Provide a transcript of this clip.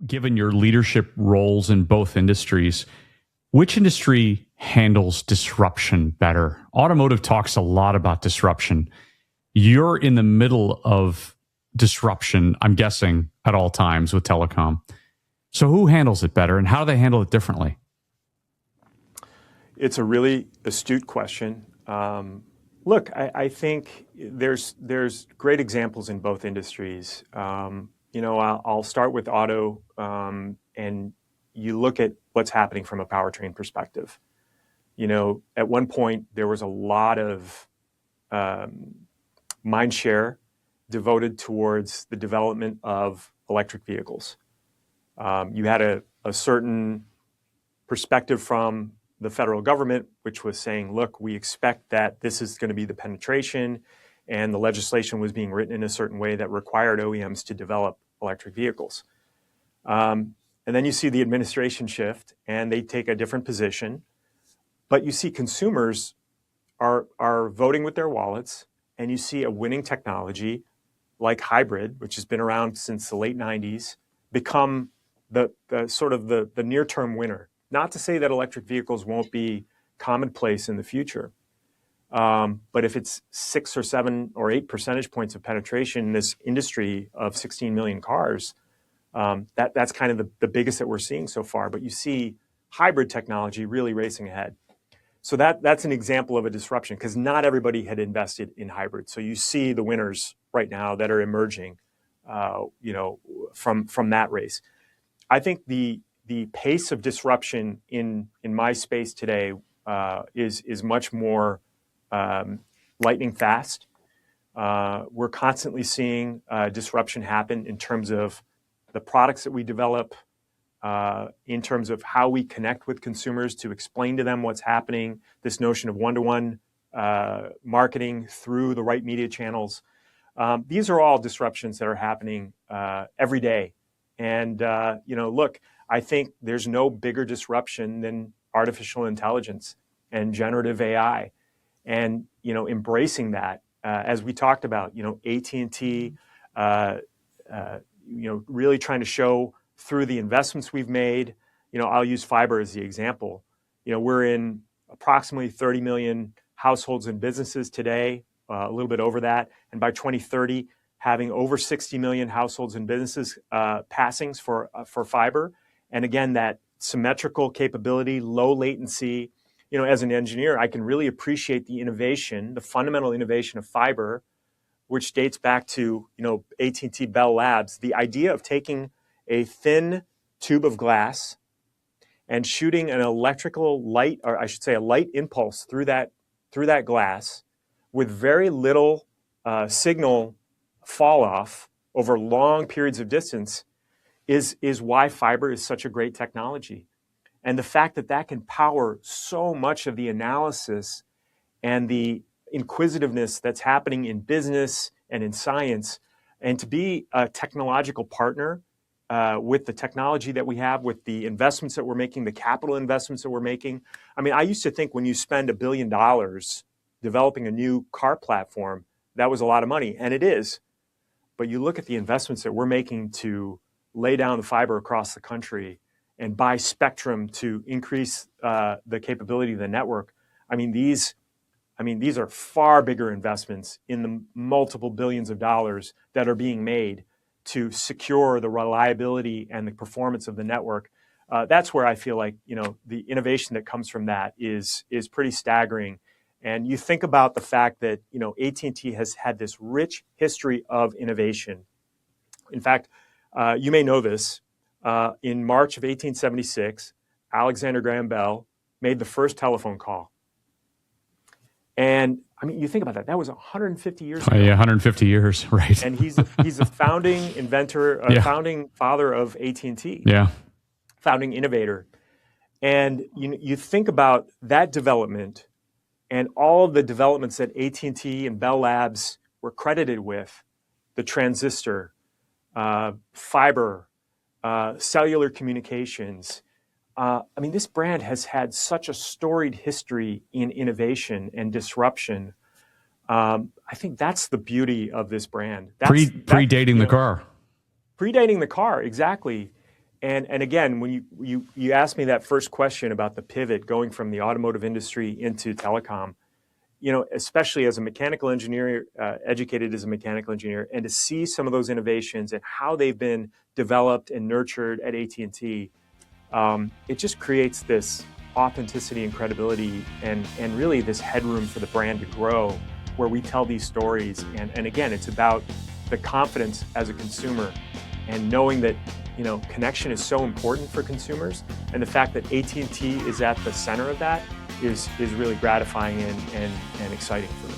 given your leadership roles in both industries, which industry handles disruption better? Automotive talks a lot about disruption. You're in the middle of disruption, I'm guessing, at all times with telecom. So who handles it better, and how do they handle it differently? It's a really astute question. Look, I think there's great examples in both industries. I'll start with auto, and you look at what's happening from a powertrain perspective. At one point, there was a lot of mind share devoted towards the development of electric vehicles. You had a certain perspective from the federal government, which was saying, look, we expect that this is going to be the penetration, and the legislation was being written in a certain way that required OEMs to develop electric vehicles. And then you see the administration shift, and they take a different position. But you see consumers are voting with their wallets, and you see a winning technology like hybrid, which has been around since the late 90s, become the sort of the near-term winner. Not to say that electric vehicles won't be commonplace in the future, but if it's 6 or 7 or 8 percentage points of penetration in this industry of 16 million cars, that's kind of the biggest that we're seeing so far. But you see hybrid technology really racing ahead. So that's an example of a disruption, because not everybody had invested in hybrid. So you see the winners right now that are emerging, from that race. I think the pace of disruption in my space today is much more lightning fast. We're constantly seeing disruption happen in terms of the products that we develop, in terms of how we connect with consumers to explain to them what's happening, this notion of one-to-one marketing through the right media channels. These are all disruptions that are happening every day. And, look, I think there's no bigger disruption than artificial intelligence and generative AI. And, embracing that, as we talked about, AT&T, really trying to show through the investments we've made. I'll use fiber as the example. We're in approximately 30 million households and businesses today, a little bit over that. And by 2030, having over 60 million households and businesses passings for fiber. And again, that symmetrical capability, low latency. As an engineer, I can really appreciate the innovation, the fundamental innovation of fiber, which dates back to AT&T Bell Labs. The idea of taking a thin tube of glass and shooting an electrical light, or I should say a light impulse through that glass with very little signal fall off over long periods of distance is why fiber is such a great technology. And the fact that can power so much of the analysis and the inquisitiveness that's happening in business and in science, and to be a technological partner with the technology that we have, with the investments that we're making, the capital investments that we're making. I mean, I used to think when you spend $1 billion developing a new car platform, that was a lot of money, and it is. But you look at the investments that we're making to lay down the fiber across the country and buy spectrum to increase the capability of the network. These are far bigger investments in the multiple billions of dollars that are being made to secure the reliability and the performance of the network. That's where I feel like the innovation that comes from that is pretty staggering. And you think about the fact that AT&T has had this rich history of innovation. In fact, you may know this. In March of 1876, Alexander Graham Bell made the first telephone call. And you think about that. That was 150 years ago. Yeah, 150 years, right. And he's a founding inventor, founding father of AT&T. Yeah. Founding innovator. And you think about that development and all of the developments that AT&T and Bell Labs were credited with, the transistor, fiber, cellular communications. This brand has had such a storied history in innovation and disruption. I think that's the beauty of this brand. Predating the car. Predating the car, exactly. And again, when you asked me that first question about the pivot going from the automotive industry into telecom, especially as a mechanical engineer, educated as a mechanical engineer, and to see some of those innovations and how they've been developed and nurtured at AT&T, it just creates this authenticity and credibility and really this headroom for the brand to grow where we tell these stories. And again, it's about the confidence as a consumer and knowing that connection is so important for consumers, and the fact that AT&T is at the center of that is really gratifying and exciting for me.